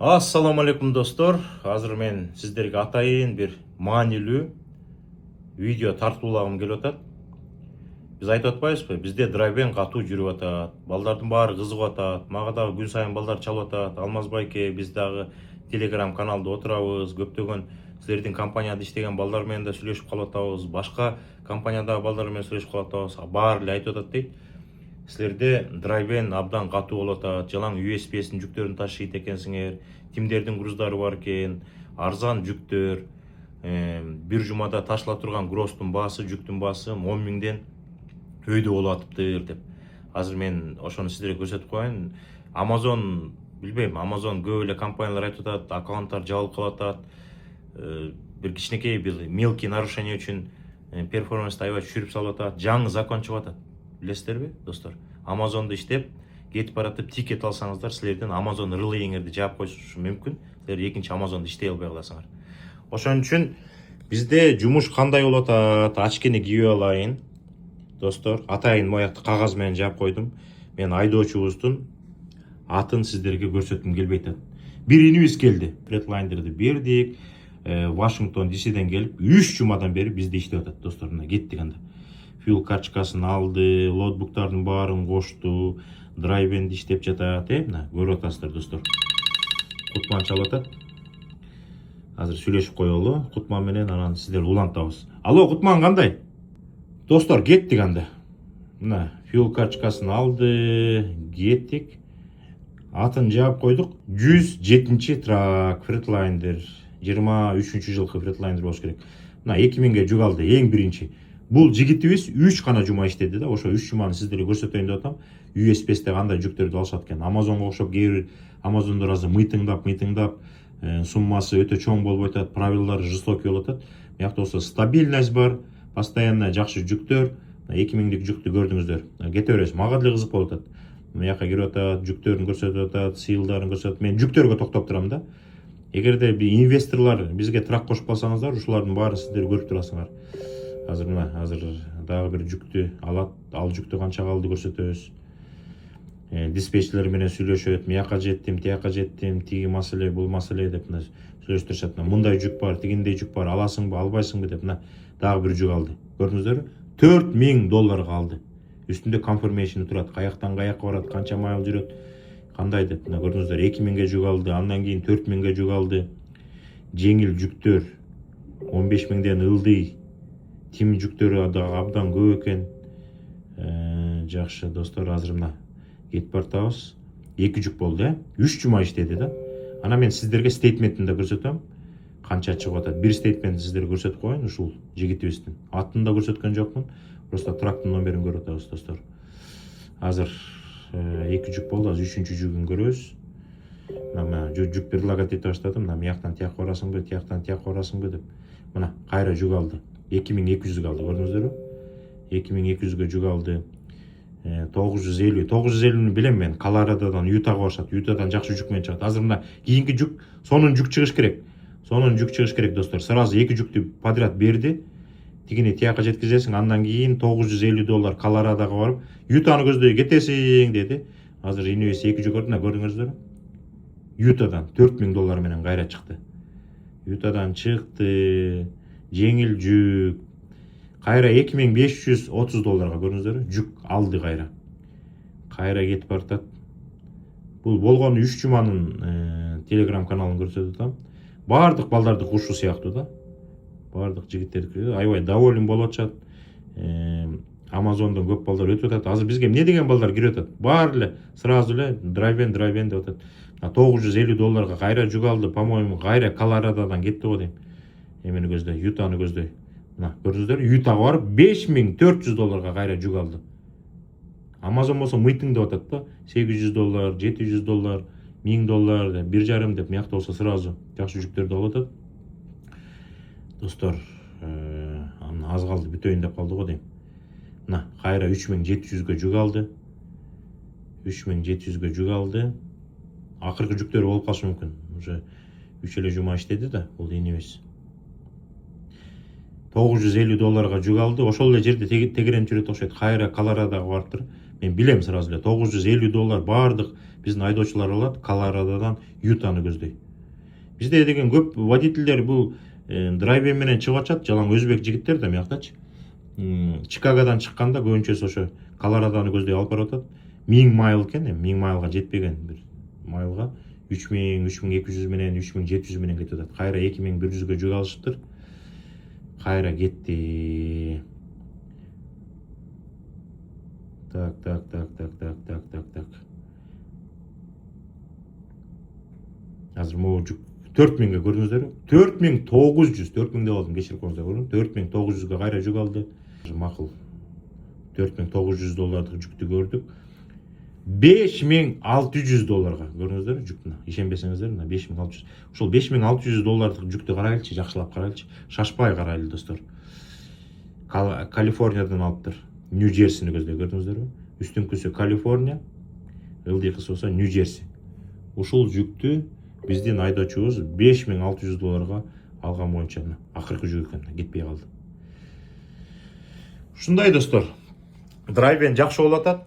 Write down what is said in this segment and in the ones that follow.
Ассаламу алейкум достор. Азыр мен сіздерге атайын бір маанилүү видео тартуулагым келип атат. Биз айтып атпайбызбы? Бизде драйвен катуу жүрүп атат. Балдардын баары кызыгып атат. Мага дагы күн сайын балдар чалып атат. Алмаз байке, биз дагы Telegram каналда отурабыз. Көптөгөн силердин компанияда иштеген балдар менен да сүйлөшүп калып атабыз. Башка компаниядагы балдар менен сүйлөшүп калып атабыз. Баары эле айтып атат дейт. Силерде драйвен абдан катуу болуп атат. Жалаң USB-син жүктөрүн ташыйт экенсиңер. Тимдердин груздары бар экен. Арзан жүктөр. Бир жумада ташыла турган груздун баасы, жүктүн баасы 10 миңден өйдө болуп атыптыр деп. Азыр мен ошону сиздерге көрсөтүп коеюн. Amazon билбейм, Amazon көп эле компаниялар айтып атат, аккаунттар жабылып калып атат. Бир кичинекей бир мелкий нарушение үчүн перформансты аябай түшүрүп салып атат. Жаңы закон чыгып атат. Билесиздерби, достор? Amazon'da иштеп, кетип баратып тикет алсаңыздар, силердин Amazon релейиңерди жаап коюшу мүмкүн. Силер экинчи Amazon'да иштей албай каласыңар. Ошон үчүн бизде жумуш кандай болуп атат? Очкени кийип алайын. Достор, атайын моякты кагаз менен жаап койдум. Мен айдоочубуздун атын сиздерге көрсөткүм келбей атат. Бир инибиз келди. Фредлайнерди бердик. Вашингтон ДСден келип 3 жумадан бери бизде иштеп атат, достор. Мына кеттик анда. Fuel карточкасын алды, лоутбуктардын баарын кошту, драйвенди иштеп жатат, мына көрүп атасыздар, достор. Кутман чалып атат. Азыр сүйлөшүп коелу, Кутман менен анан сиздер улантабыз. Алло, Кутман кандай? Достор, кеттик анда. Мына fuel карточкасын алды, кеттик. Атын жаап койдук. 107-чи трак, Freightliner, 23-чү жылкы Freightliner болуш керек. Мына 2000ге жүк алды, эң биринчи. Бул жигитибиз 3 гана жума иштеди да, ошо 3 жуманы сиздерге көрсөтөйүн деп атам. USB-сте кандай жүктөрдү алышат экен. Amazonго окшоп кээ Amazon'дор азыр мыйтыңдап, суммасы өтө чоң болуп атат, правилалары жестокий болуп атат. Биякта болсо стабильность бар, постоянно жакшы жүктөр. 2000дик жүктү көрдүңүздөр. Кете беребиз. Мага деле кызык болуп атат. Мыяка кирип атат, жүктөрүн көрсөтүп атат, сыйылдарын көрсөтүп. Мен жүктөргө токтоп турам да. Эгерде бир инвесторлор бизге трак кошуп калсаңыздар, ушулардын баарын сиздер көрүп турасыңар. Азыр дагы бир жүктү алат, ал жүктү канча калды көрсөтөбүз. Диспетчерлер менен сүйлөшөт, мияка жеттим, тияка жеттим, тиги маселе, бул маселе деп сүйлөшүп турушат. Мындай жүк бар, тигиндей жүк бар, аласыңбы, албайсыңбы деп дагы бир жүк алды. Көрдүңүздөрбү? $4000 алды. Үстүндө confirmation турат, каяктан каяка барат, канча майл жүрөт, кандай деп. Көрдүңүздөр, 2000ге жүк алды, андан кийин 4000ге жүк алды. Жеңил жүктөр 15000ден ылдый. Тим жүктөрү абдан көп экен. Жакшы, достор, азыр мына кетип бартабыз. 2 жүк болду, 3 жума иштеди да. Ана мен сиздерге стейтментин да көрсөтөм. Канча чыгып атат. Бир стейтментти сиздерге көрсөтүп коеюн, ушул жигитибиздин. Атын да көрсөткөн жокмун. Просто трактын номерин көрүп атабыз, достор. Азыр 2 жүк болду, азыр 3-чү жүгүн көрөбүз. Мына жүк предлагать эте баштадым. Мына мияктан тияка барасыңбы, тияктан тияка барасыңбы деп. Мына кайра жүк алды. 2200 алды, көрдүңүздөрбү? 2200ге жүк алды. 950 билем мен. Колорадодан Ютага барышат. Ютадан жакшы жүк менен чыгат. Азыр мына кийинки жүк, сонун жүк чыгыш керек. Сонун жүк чыгыш керек, достор. Сразу 2 жүктү подряд берди. Тигини тияка жеткизесиң, андан кийин $950 Колорадога барып, Ютаны көздөй кетесиң деди. Азыр инебиз 2 жүк көрдүңүздөр, көрдүңүздөрбү? Ютадан $4000 менен кайра чыкты. Ютадан чыкты. Жеңил жүк. Кайра $2530 көрдүңүздөрбү? Жүк алды кайра. Кайра кетип бартат. Бул болгону 3 жуманын Telegram каналын көрсөтүп атам. Бардык балдарды кушу сыяктуу да. Бардык жигиттерди аябай доволен болуп атышат. Amazon'дон көп балдар өтүп атат. Азыр бизге эмне деген балдар кирип атат? Баары эле сразу эле драйвен деп атат. $950 кайра жүк алды, по-моему, кайра Колорадодан кетти го дейм. Эмени көздөй, Ютаны көздөй. Мына көрдүңүздөр, Ютага барып $5400 кайра жүк алды. Amazon болсо мыйтың деп атат да, $800, $700, $1000 деп, 1,5 деп, мыякта болсо сразу жакшы жүктөрдү алып атат. Достор, аз калды, бүтөйүн деп калды го дейм. Мына кайра 3700ге жүк алды. 3700ге жүк алды. Акыркы жүктөр болуп калышы мүмкүн. Уже 3 эле жума иштеди да, бул инебиз. $950 жүк алды. Ошол эле жерде тегерем жүрөт окшойт. Кайра Колорадога барыптыр. Мен билем сразу эле $950 бардык биздин айдоочулар алат Колорадодан Ютаны көздөй. Бизде деген көп водительдер бул драйвер менен чыгып атышат, жалаң өзбек жигиттер да мыяктачы. Чикагодан чыкканда көбүнчөсү ошо Колорадоны көздөй алып барып атат. 1000 майл экен, 1000 майлга жетпеген бир майлга 3000, 3200 менен 3700 менен кетип атат. Кайра 2100гө жүк алышыптыр. Кайра кетти. Так. Азыр могу жүк 4000ге көрдүңүздөрбү? 4900, 4000 деп алдым, кечирип коюңуздар, көрдүңүзбү? 4900га кайра жүк алды. Макул. $4400 жүктү көрдүк. $5600 көрдүңүздөрбү жүктү? Ишенбесеңиздер, мына 5600. Ошол $5600 жүктү карайлычы, жакшылап карайлычы. Шашпай карайлы достор. Калифорниядан алыптыр. Нью-Джерсини көздөй, көрдүңүздөрбү? Үстүңкүсү Калифорния, ылдыйкысы болсо Нью-Джерси. Ушул жүктү биздин айдоочубуз $5600 алган боюнча акыркы жүк экен, кетпей калды. Ушундай достор. Драйвен жакшы болуп атат.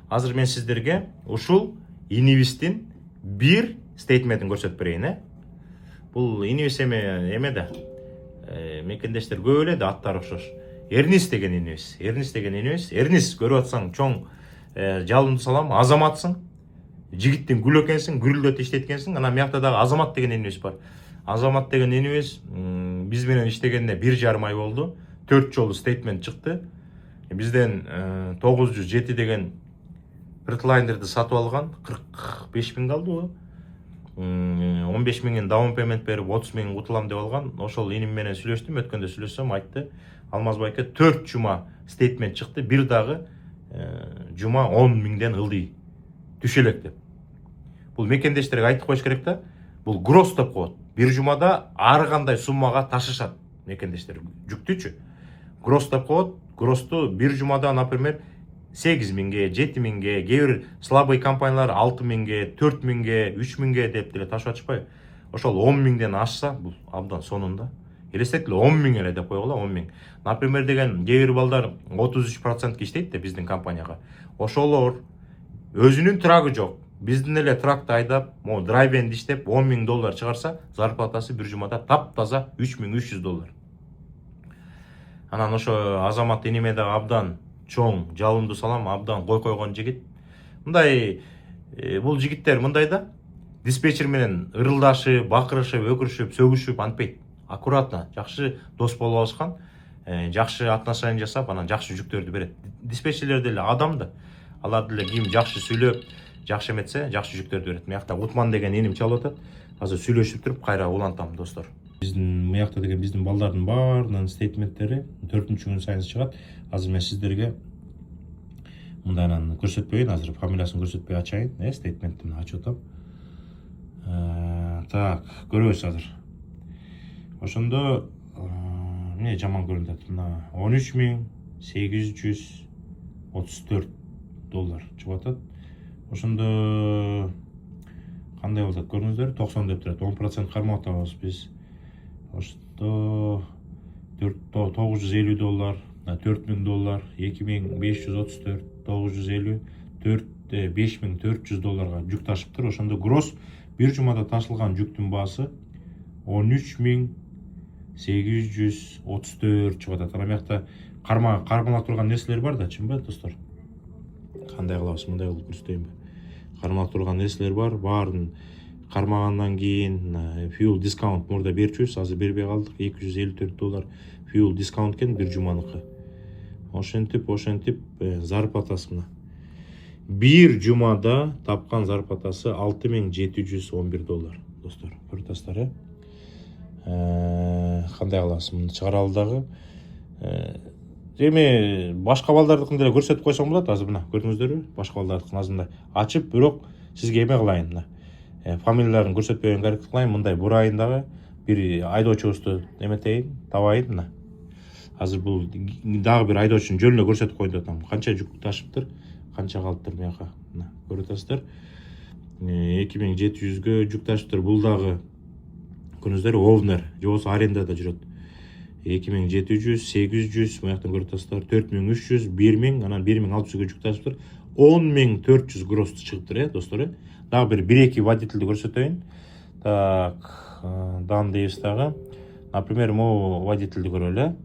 Азыр мен сиздерге ушул Invis'тин бир стейтментин көрсөтүп берейин. Бул Invis эме да. Мекендештер көп эле да, аттары окшош. Эрнис деген Invis. Эрнис көрүп атсаң чоң жалынды салам, азаматсың. Жигиттин гүл экенсиң, гүрүлдөтүп иштеткенсиң. Анан мыякта дагы Азамат деген Invis бар. Азамат деген Invis биз менен иштегенине 1,5 ай болду. 4 жолу стейтмент чыкты. Бизден 907 деген Redliner'ды сатып алган, 45 000 калды. 15 000 даун пеймент берип 30 000 утулам деп алган. Ошол иним менен сүйлөштүм, өткөндө сүйлөшсөм айтты. Алмаз байке 4 жума стейтмент чыкты, бир дагы жума 10 000ден ылдый түшө элек деп. Бул мекендештерге айтып коюш керек да. Бул гросс деп коет. Бир жумада ар кандай суммага ташышат мекендештер жүктүчү. Гросс деп коет. Гроссты бир жумада, например, 8 000ге, 7 000ге, кээ бир слабый компаниялар 6 000ге, 4 000ге, 3 000ге деп деле ташып атышпайбы? Ошол 10 000ден ашса, бул абдан сонунда. Элестет эле 10 000 эле деп койгула, 10 000. Например, деген кээ бир балдар 33% иштейт да биздин компанияга. Ошолор өзүнүн трагы жок. Биздин эле тракты айдап, драйвенди иштеп $10 000 чыгарса, зарплатасы бир жумада таптаза $3300. Анан ошо Азамат иниме дагы абдан чоң, жалынды салам, абдан койгон жигит. Мындай бул жигиттер мындай да, диспетчер менен ырылдашып, бакырышып, өкүрүшүп, сөгүшүп антпейт. Аккуратно, жакшы дос болуп алышкан, жакшы отношение жасап, анан жакшы жүктөрдү берет. Диспетчерлер деле адам да. Алар деле ким жакшы сүйлөп, жакшы эметсе, жакшы жүктөрдү берет. Мыякта Утман деген иним чалып атат. Азыр сүйлөшүп туруп кайра улантам достор. Биздин мыякта деген биздин балдардын баарынын стейтменттери 4-күн сайын чыгат. Азыр мен сиздерге мындайынан көрсөтпөйүн, азыр фамилиясын көрсөтпөй ачайын, стейтменттин ачып атам. Так, көрөбүз азыр. Ошондо эмне жаман көрүнүп атат? Мына $13,834 чыгып атат. Ошондо кандай болот көрүңүздөр? 90 деп турат. 10% кармап атабыз биз. Ошто $950, $4000, $2534, $950, $5400 жүк ташыптыр. Ошондо гросс бир жумада ташылган жүктүн баасы 13834 чыгып атат. Ана мякта кармалап турган нерселер бар да, чынбы достор? Кандай кылабыз, мындай кылып көрсөтөйүнбү? Кармалап турган нерселер бар, баарын кармагандан кийин fuel discount мурда берчүбүз, азыр бербей калдык. $254 fuel discount экен бир жуманыкы. Ошентип зарплатасы мына. Бир жумада тапкан зарплатасы $6711 достор. Көрүп кандай кылабыз? Муну чыгаралы дагы. Эми башка балдардыкын деле көрсөтүп койсоң болот. Азыр мына көрдүңүздөрбү? Башка балдардыкын азырында ачып, бирок сизге эме кылайын мына. Фамилияларын көрсөтпөгөнгө аракет кылайын. Мындай бурайын дагы бир айдоочубузду эметейин, табайын мына. Азыр бул дагы бир айдоочунун жөнүнө көрсөтүп коюн деп атам. Канча жүк ташыптыр, канча калыптыр мыяка. Мына көрүп атасыздар. 2700гө жүк ташыптыр. Бул дагы көрүңүздөр, овнер же болбосо арендада жүрөт. 2700, 800, маяктан көрүп атасыздар, 4300, 1000, анан 1600га жүк ташыптыр. 10400 гроссты чыгыптыр, достор. Дагы бир 1-2 водительди көрсөтөйүн. Так, дейбиз дагы. Например, могу водительди көрөлү.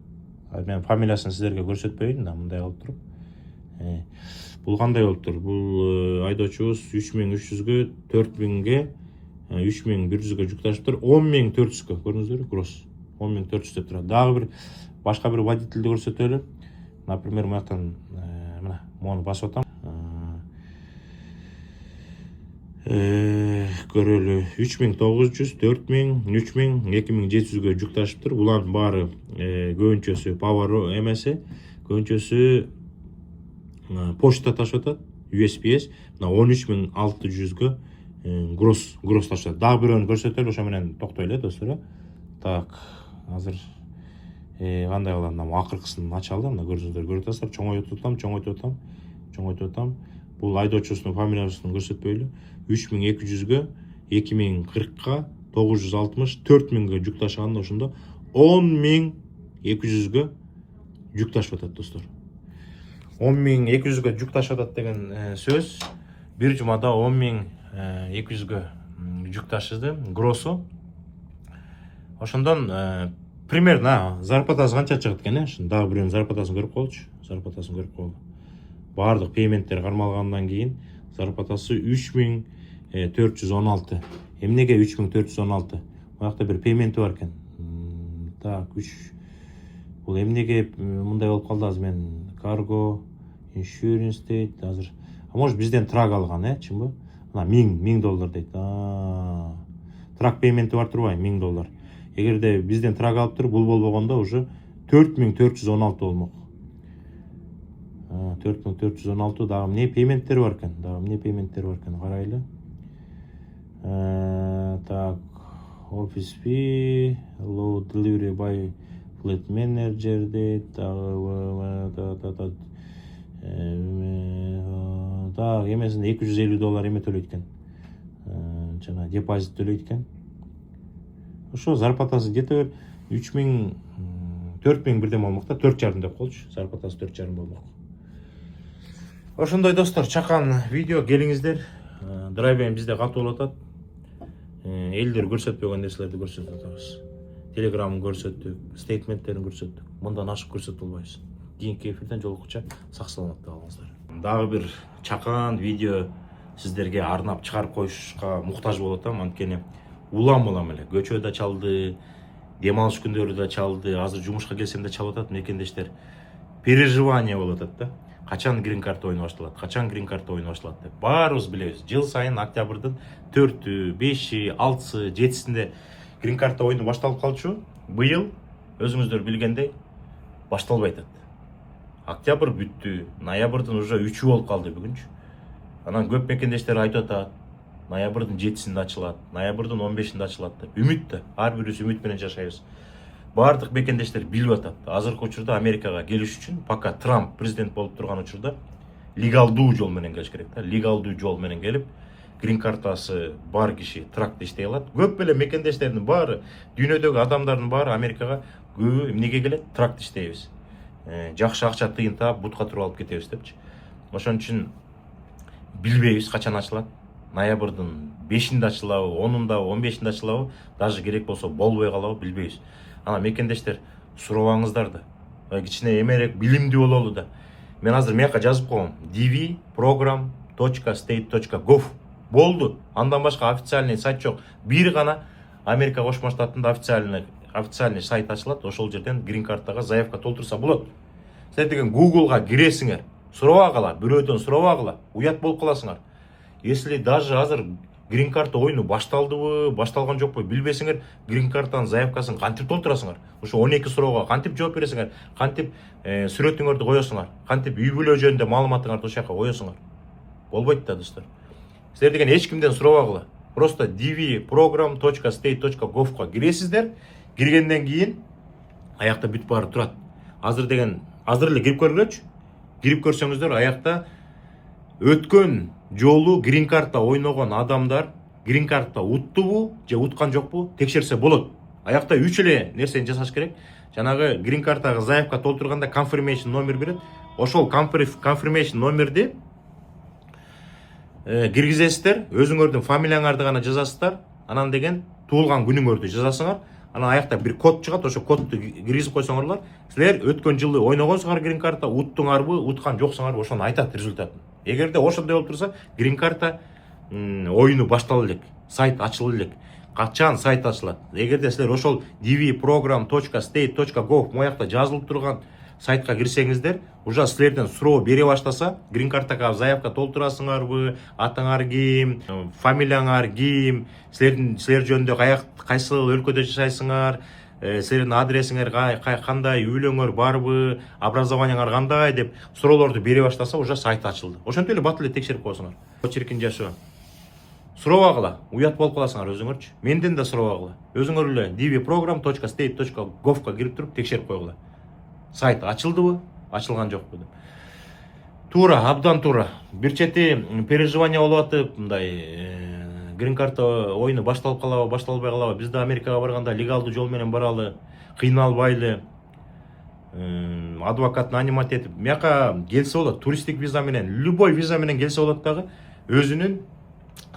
Мен фамилиясын сиздерге көрсөтпөйүн, мындай кылып туруп. Бул кандай болуп тур? Бул айдоочубуз 3300гө, 4000ге, 3100гө жүк ташыптыр. 10400гө, көрдүңүздөрбү? Гросс. 10400 деп турат. Дагы бир башка бир водительди көрсөтөлү. Например, мынактан мына мону басып атам. Көрөлү 3900, 4000, 3000, 2700гө жүк ташыптыр. Булардын баары көбүнчөсү power эмеси, көбүнчөсү почта ташып атат, USPS. Мына 13600гө гросс ташып атат. Дагы бирөөнү көрсөтөлү, ошо менен токтойлу, достор. Так, азыр кандай кылам? Акыркысын ачалы, мына көрсөтөлү, көрүп атасыздар. Чоңойтуп атам. Бул айдоочусунун фамилиясын көрсөтпөйлү. 3200гө, 2040га, 960, 4000гө жүк ташыганда ошондо 10200гө жүк ташып атат, достор. 10200гө жүк ташып атат деген сөз. Бир жумада 10200гө жүк ташыды, гроссу. Ошондон примерно зарплатасы канча чыгат экен, ошондо дагы бирөөнүн зарплатасын көрүп коелучу. Баардык пейменттер кармалгандан кийин зарплатасы 3416. Эмнеге 3416? Буякта бир пейменти бар экен. Так, бул эмнеге мындай болуп калды? Азыр мен cargo insurance дейт азыр. Может бизден трак алган, чынбы? Мына $1000 дейт. Трак пейменти бар турбайбы? $1000. Эгерде бизден трак алып туруп, бул болбогондо уже 4416 болмок. 4416. Дагы эмне пейменттер бар экен? Карайлы. Так, office fee, low delivery by fleet manager дейт. Дагы эмесинде $250 эме төлөйт экен. Жана депозит төлөйт экен. Ошо зарплатасы где-то 3000, 4000 бирден болмок да, 4,5 деп коелучу. Зарплатасы 4,5 болмок. Ошондой, достор, чакан видео, келиңиздер. Драйвен бизде катуу болуп атат. Элдер көрсөтпөгөн нерселерди көрсөтүп атабыз. Телеграмын көрсөттүк, стейтменттерин көрсөттүк. Мындан ашык көрсөтүп албайбыз. Кийинки эфирден жолуккуча сак саламатта калыңыздар. Дагы бир чакан видео сиздерге арнап чыгарып коюшка муктаж болуп атам, анткени улам эле көчөдө чалды, дем алыш күндөрү да чалды, азыр жумушка келсем да чалып атат, мекендештер. Переживание болуп атат да. Качан грин карта ойуну башталат, деп. Баарыбыз билебиз. Жыл сайын октябрдын 4-ü, 5-и, 6-сы, 7-синде грин карта ойуну башталып калчу. Быйыл өзүңүздөр билгендей башталбай атат. Октябрь бүттү, ноябрдын уже 3-ü болуп калды бүгүнчү. Анан көп мекендештер айтып атат, ноябрдын 7-синде ачылат, ноябрдын 15-inde ачылат деп. Үмүт да, ар бирибиз үмүт менен жашайбыз. Бардык мекендештер билип атат. Азыркы учурда Америкага келиш үчүн, пока Трамп президент болуп турган учурда легалдуу жол менен келиш керек да. Легалдуу жол менен келип, грин картасы бар киши тракта иштей алат. Көп эле мекендештердин баары, дүйнөдөгү адамдардын баары Америкага көбү эмнеге келет? Тракта иштейбиз. Жакшы акча тыйын таап, бутка туруп алып кетебиз депчи. Ошон үчүн билбейбиз качан ачылат. Ноябрдын 5-inde ачылабы, 10-ында, 15-inde ачылабы, даже керек болсо болбой калабы билбейбиз. Ана мекендештер сурабаңыздар да. Кичине эмерээк билимдүү бололу да. Мен азыр мияка жазып коем. dv.program.state.gov болду. Андан башка официальный сайт жок. Бир гана Америка Кошмо Штатында официальный сайт ачылат. Ошол жерден грин картага заявка толтурса болот. Сен деген Google'га киресиңер. Сурабагыла, бирөөдөн сурабагыла. Уят болуп каласыңар. Если даже азыр грин карта ойуну башталдыбы, башталган жокпу билбесеңер, грин картанын заявкасын кантип толтурасыңар? Ошо 12 суроого кантип жооп бересиңер? Кантип сүрөтүңөрдү коесуңар? Кантип үй бүлө жөнүндө маалыматыңарды ошол жака коесуңар? Болбойт да, достор. Силер деген эч кимден сурабагыла. Просто dv.program.state.gov киресиздер. Киргенден кийин аякта бүт баары турат. Азыр эле кирип көргүлөчү. Кирип көрсөңүздөр, аякта өткөн жолу грин карта ойногон адамдар грин карта уттубу же уткан жокпу текшерсе болот. Аякта 3 эле нерсени жасаш керек. жанагы грин картага заявка толтурганда confirmation номер берет. Ошол confirmation номерди киргизесиздер, өзүңөрдүн фамилияңарды гана жазасыздар, анан деген туулган күнүңөрдү жазасыңар. Анан аякта бир код чыгат, ошо кодду киргизип койсоңорлар, силер өткөн жылы ойногонсуңар грин карта, уттуңарбы, уткан жоксуңарбы, ошону айтат результатын. Эгерде ошондой болуп турса, грин карта оюну баштала элек, сайт ачыла элек. Качан сайт ачылат? Эгерде силер ошол dvprogram.state.gov моякта жазылып турган сайтка кирсеңиздер, уже силерден суроо бере баштаса, грин картага заявка толтурасыңарбы, атыңар ким, фамилияңар ким, силер жөнүндө кайсы өлкөдө жашайсыңар, силердин адресиңер кандай, үйлөңөр барбы, образованияңар кандай деп суроолорду бере баштаса, уже сайт ачылды. Ошентип эле бат эле текшерип койсуңар. Чиркин жашоо. Сурообагыла, уят болуп каласыңар өзүңөрчү. Менден да сурообагыла. Өзүңөр эле dvprogram.state.gov кирип туруп текшерип койгула. Сайт ачылдыбы, ачылган жокпу деп. Туура, абдан туура. Бир чети переживание болуп атып, мындай грин карта оюну башталып калабы, башталбай калабы. Биз да Америкага барганда легалдуу жол менен баралы, кыйналбайлы, адвокат нанимать этип, мияка келсе болот, туристтик виза менен, любой виза менен келсе болот дагы, өзүнүн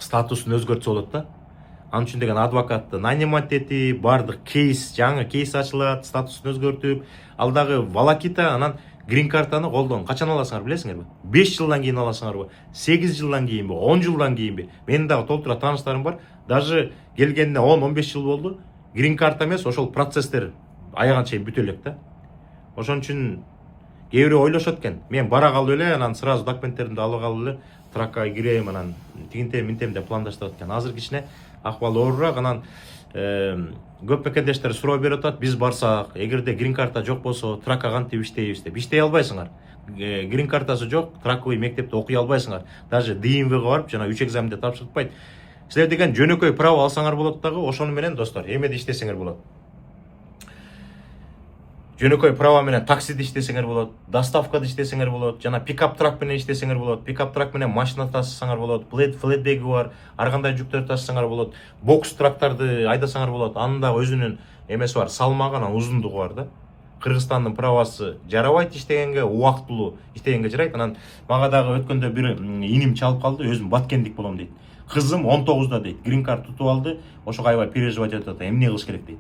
статусун өзгөртсө болот да. Анын үчүн деген адвокатты нанимать этип, бардык кейс, жаңы кейс ачылат, статусун өзгөртүп, ал дагы волокита, анан грин картаны колдон качан аласыңар билесиңерби? 5 жылдан кийин аласыңарбы? 8 жылдан кийинби? 10 жылдан кийинби? Менин дагы толтура тааныштарым бар. Даже келгенине 10-15 жыл болду. Грин карта эмес, ошол процесстер аягына чейин бүтө элек да. Ошон үчүн кээ бирөө ойлошот экен. Мен бара калып эле, анан сразу документтеримди алып калып эле тракка кирем, анан тигинтем минтем деп пландаштырат экен. Азыр кичине акыбал оорураак, анан көп мекендештер суроо берип атат. Биз барсак, эгерде грин карта жок болсо, тракка кантип иштейбиз деп. Иштей албайсыңар. Грин картасы жок, тракковый мектепте окуй албайсыңар. Даже ДМВга барып, жана 3 экзаменде тапшыртпайт. Силер деген жөнөкөй право алсаңар болот дагы, ошону менен достор, эмеде иштесеңер болот. Жөнөкөй право менен таксиде иштесеңер болот, доставкада иштесеңер болот, жана пикап трак менен иштесеңер болот, пикап трак менен машина ташысаңар болот, флетбеги бар, ар кандай жүктөр ташысаңар болот, бокс трактарды айдасаңар болот, анын дагы өзүнүн эмеси бар, салмагы, анан узундугу бар да. Кыргызстандын правосы жарабайт иштегенге, убактылуу иштегенге жарайт. Анан мага дагы өткөндө бир иним чалып калды, өзүм баткендик болом дейт. Кызым 19да дейт, грин карт тутуп алды, ошого аябай переживать этип атат, эмне кылыш керек дейт.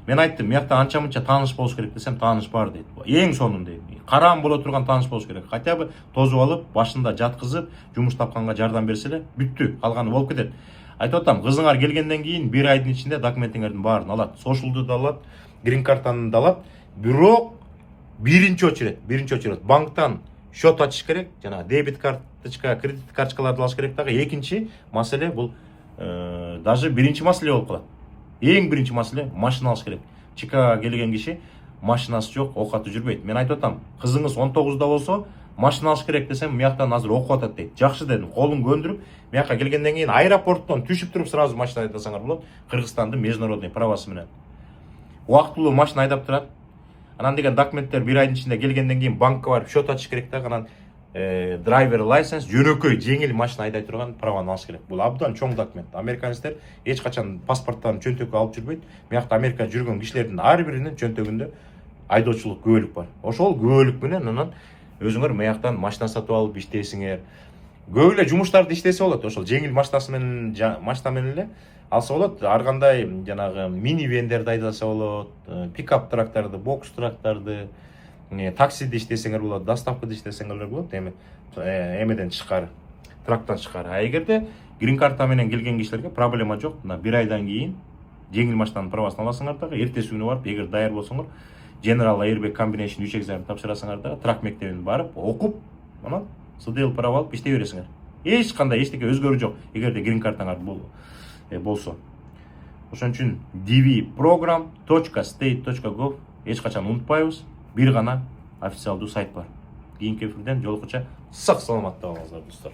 Мен айттым, мыякта анча-мынча тааныш болуш керек десем, тааныш бар дейт. Эң сонун дейт. Караам боло турган тааныш болуш керек. Хотя бы тозуп алып, башында жаткызып, жумуш тапканга жардам берсе эле, бүттү, калганы болуп кетет. Айтып атам, кызыңар келгенден кийин 1 айдын ичинде документиңердин баарын алат. Сошулду да алат, грин картаны да алат. Бирок биринчи очередь банктан счет ачыш керек, жана дебет карточка, кредит карточкаларды алыш керек дагы. Экинчи маселе бул даже биринчи маселе болуп калат. Эң биринчи маселе машина алыш керек. Чикагага келген киши машинасы жок, окуп жүрбөйт. Мен айтып атам, кызыңыз 19да болсо, машина алыш керек десем, мияктан азыр окуп атат дейт. Жакшы дедим, колун көндүрүп, мияка келгенден кийин аэропорттон түшүп туруп сразу машина айдасаңар болот. Кыргызстандын международный правосы менен. Убактылуу машина айдап турат. Анан деген документтер 1 айдын ичинде келгенден кийин банкка барып счет ачыш керек дагы, анан драйвер лайсенс, жөнөкөй жеңил машина айдай турган праваны алыш керек. Бул абдан чоң документ. Американецтер эч качан паспорттарын чөнтөккө алып жүрбөйт. Мыякта Америкада жүргөн кишилердин ар биринин чөнтөгүндө айдоочулук күбөлүк бар. Ошол күбөлүк менен анан өзүңөр мыяктан машина сатып алып иштейсиңер. Көп эле жумуштарды иштесе болот. Ошол жеңил машинасы менен эле алса болот. Ар кандай жанагы минивендерди айдаса болот, пикап трактарды, бокс трактарды, таксиде иштесеңер болот, доставкада иштесеңер болот, эмеден тышкары, трактан тышкары. А эгерде грин карта менен келген кишилерге проблема жок. Мына 1 айдан кийин жеңил машинанын правосын аласыңар дагы, эртеси күнү барып, эгер даяр болсоңор, General Airbag Combination 3 экзамен тапшырасыңар дагы, трак мектебин барып, окуп, анан СДЛ право алып иштей бересиңер. Эч кандай эчтеке өзгөрүү жок, эгерде грин картаңар болсо. Ошон үчүн dvprogram.state.gov эч качан унутпайбыз. Бир гана официалдуу сайт бар. Кийинки эфирден жолукуча сак саламатта болуңуздар достор.